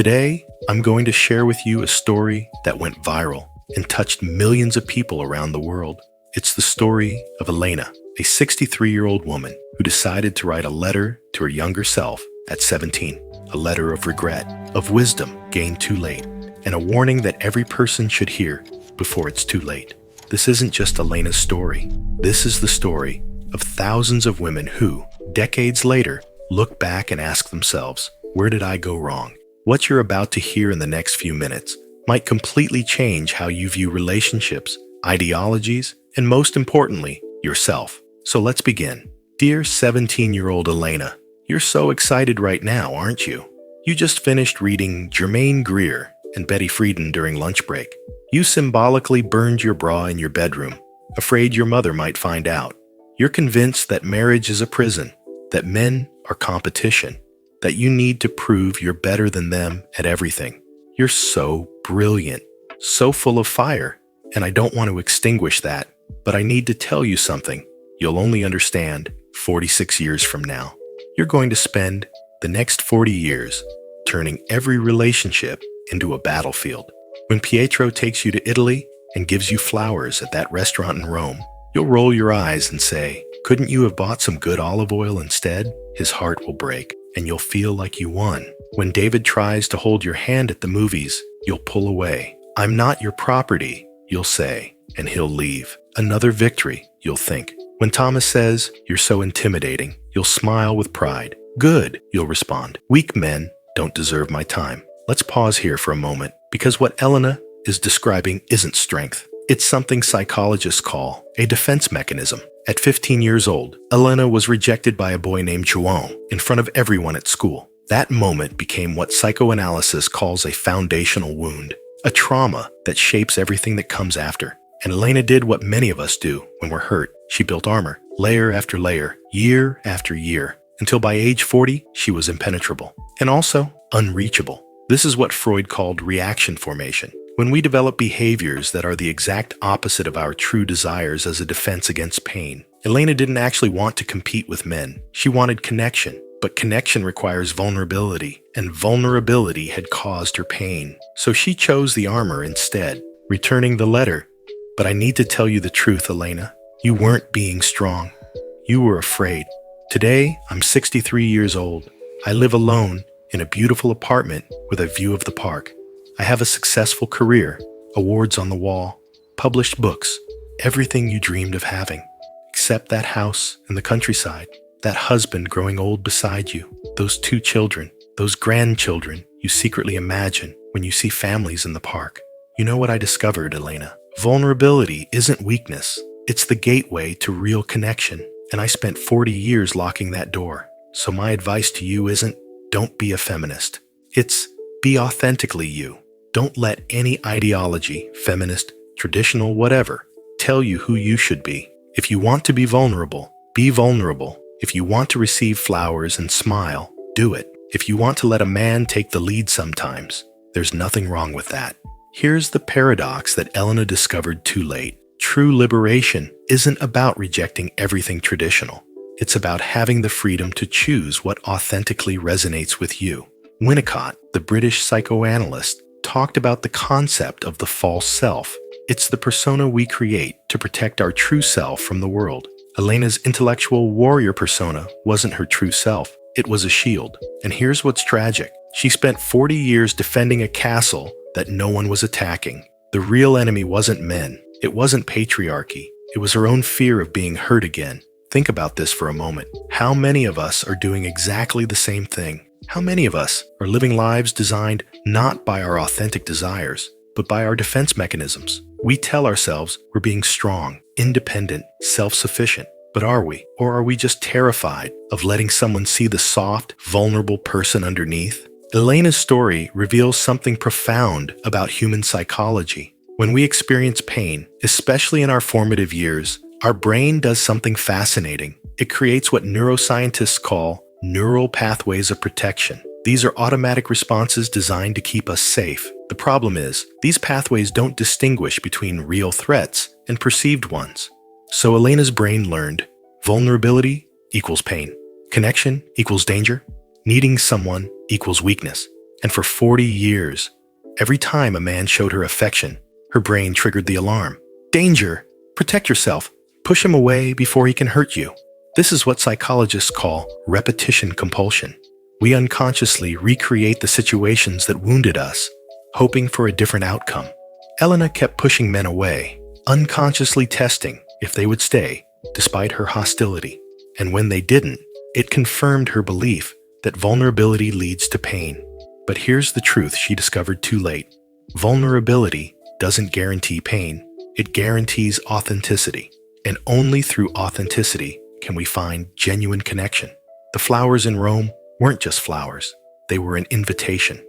Today, I'm going to share with you a story that went viral and touched millions of people around the world. It's the story of Elena, a 63-year-old woman who decided to write a letter to her younger self at 17, a letter of regret, of wisdom gained too late, and a warning that every person should hear before it's too late. This isn't just Elena's story. This is the story of thousands of women who, decades later, look back and ask themselves, where did I go wrong? What you're about to hear in the next few minutes might completely change how you view relationships, ideologies, and most importantly, yourself. So let's begin. Dear 17-year-old Elena, you're so excited right now, aren't you? You just finished reading Germaine Greer and Betty Friedan during lunch break. You symbolically burned your bra in your bedroom, afraid your mother might find out. You're convinced that marriage is a prison, that men are competition, that you need to prove you're better than them at everything. You're so brilliant, so full of fire, and I don't want to extinguish that, but I need to tell you something you'll only understand 46 years from now. You're going to spend the next 40 years turning every relationship into a battlefield. When Pietro takes you to Italy and gives you flowers at that restaurant in Rome, you'll roll your eyes and say, couldn't you have bought some good olive oil instead? His heart will break, and you'll feel like you won. When David tries to hold your hand at the movies, you'll pull away. I'm not your property, you'll say, and he'll leave. Another victory, you'll think. When Thomas says, you're so intimidating, you'll smile with pride. Good, you'll respond. Weak men don't deserve my time. Let's pause here for a moment, because what Elena is describing isn't strength. It's something psychologists call a defense mechanism. At 15 years old, Elena was rejected by a boy named João in front of everyone at school. That moment became what psychoanalysis calls a foundational wound, a trauma that shapes everything that comes after. And Elena did what many of us do when we're hurt. She built armor, layer after layer, year after year, until by age 40, she was impenetrable and also unreachable. This is what Freud called reaction formation. When we develop behaviors that are the exact opposite of our true desires as a defense against pain. Elena didn't actually want to compete with men. She wanted connection, but connection requires vulnerability, and vulnerability had caused her pain. So she chose the armor instead, returning the letter. But I need to tell you the truth, Elena. You weren't being strong. You were afraid. Today, I'm 63 years old. I live alone in a beautiful apartment with a view of the park. I have a successful career, awards on the wall, published books, everything you dreamed of having, except that house in the countryside, that husband growing old beside you, those 2 children, those grandchildren you secretly imagine when you see families in the park. You know what I discovered, Elena? Vulnerability isn't weakness. It's the gateway to real connection, and I spent 40 years locking that door. So my advice to you isn't, don't be a feminist. It's, be authentically you. Don't let any ideology, feminist, traditional, whatever, tell you who you should be. If you want to be vulnerable, be vulnerable. If you want to receive flowers and smile, do it. If you want to let a man take the lead sometimes, there's nothing wrong with that. Here's the paradox that Elena discovered too late. True liberation isn't about rejecting everything traditional. It's about having the freedom to choose what authentically resonates with you. Winnicott, the British psychoanalyst, talked about the concept of the false self. It's the persona we create to protect our true self from the world. Elena's intellectual warrior persona wasn't her true self. It was a shield. And here's what's tragic. She spent 40 years defending a castle that no one was attacking. The real enemy wasn't men. It wasn't patriarchy. It was her own fear of being hurt again. Think about this for a moment. How many of us are doing exactly the same thing? How many of us are living lives designed not by our authentic desires, but by our defense mechanisms? We tell ourselves we're being strong, independent, self-sufficient. But are we? Or are we just terrified of letting someone see the soft, vulnerable person underneath? Elena's story reveals something profound about human psychology. When we experience pain, especially in our formative years, our brain does something fascinating. It creates what neuroscientists call neural pathways of protection. These are automatic responses designed to keep us safe. The problem is, these pathways don't distinguish between real threats and perceived ones. So Elena's brain learned, vulnerability equals pain, connection equals danger, needing someone equals weakness. And for 40 years, every time a man showed her affection, her brain triggered the alarm. Danger! Protect yourself. Push him away before he can hurt you. This is what psychologists call repetition compulsion. We unconsciously recreate the situations that wounded us, hoping for a different outcome. Elena kept pushing men away, unconsciously testing if they would stay, despite her hostility. And when they didn't, it confirmed her belief that vulnerability leads to pain. But here's the truth she discovered too late. Vulnerability doesn't guarantee pain. It guarantees authenticity. And only through authenticity can we find genuine connection. The flowers in Rome weren't just flowers. They were an invitation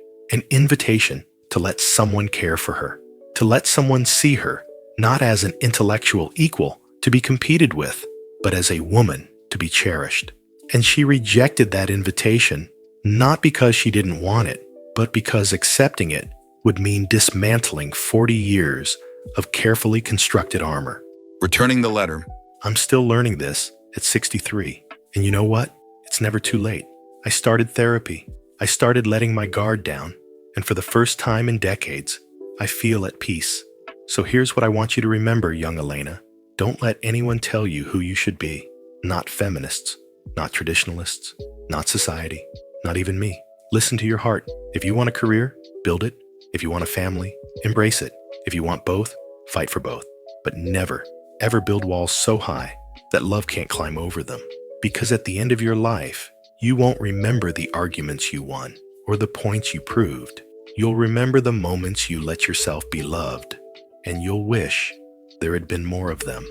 to let someone care for her, to let someone see her, not as an intellectual equal to be competed with, but as a woman to be cherished. And she rejected that invitation, not because she didn't want it, but because accepting it would mean dismantling 40 years of carefully constructed armor. Returning the letter. I'm still learning this at 63. And you know what? It's never too late. I started therapy. I started letting my guard down. And for the first time in decades, I feel at peace. So here's what I want you to remember, young Elena. Don't let anyone tell you who you should be. Not feminists, not traditionalists, not society, not even me. Listen to your heart. If you want a career, build it. If you want a family, embrace it. If you want both, fight for both. But never, ever build walls so high that love can't climb over them. Because at the end of your life, you won't remember the arguments you won or the points you proved. You'll remember the moments you let yourself be loved, and you'll wish there had been more of them.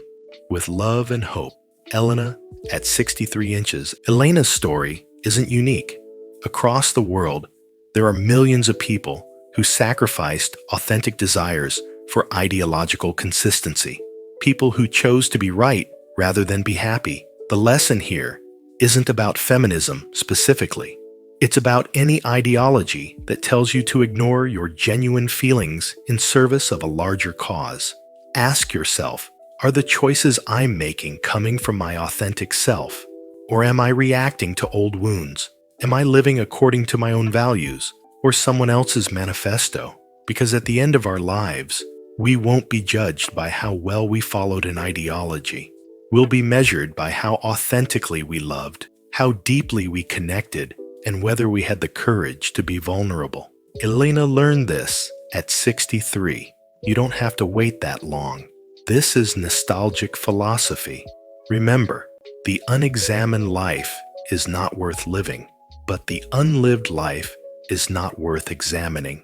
With love and hope, Elena at 63 inches. Elena's story isn't unique. Across the world, there are millions of people who sacrificed authentic desires for ideological consistency. People who chose to be right rather than be happy. The lesson here isn't about feminism specifically. It's about any ideology that tells you to ignore your genuine feelings in service of a larger cause. Ask yourself, are the choices I'm making coming from my authentic self? Or am I reacting to old wounds? Am I living according to my own values or someone else's manifesto? Because at the end of our lives, we won't be judged by how well we followed an ideology. We'll be measured by how authentically we loved, how deeply we connected, and whether we had the courage to be vulnerable. Elena learned this at 63. You don't have to wait that long. This is nostalgic philosophy. Remember, the unexamined life is not worth living, but the unlived life is not worth examining.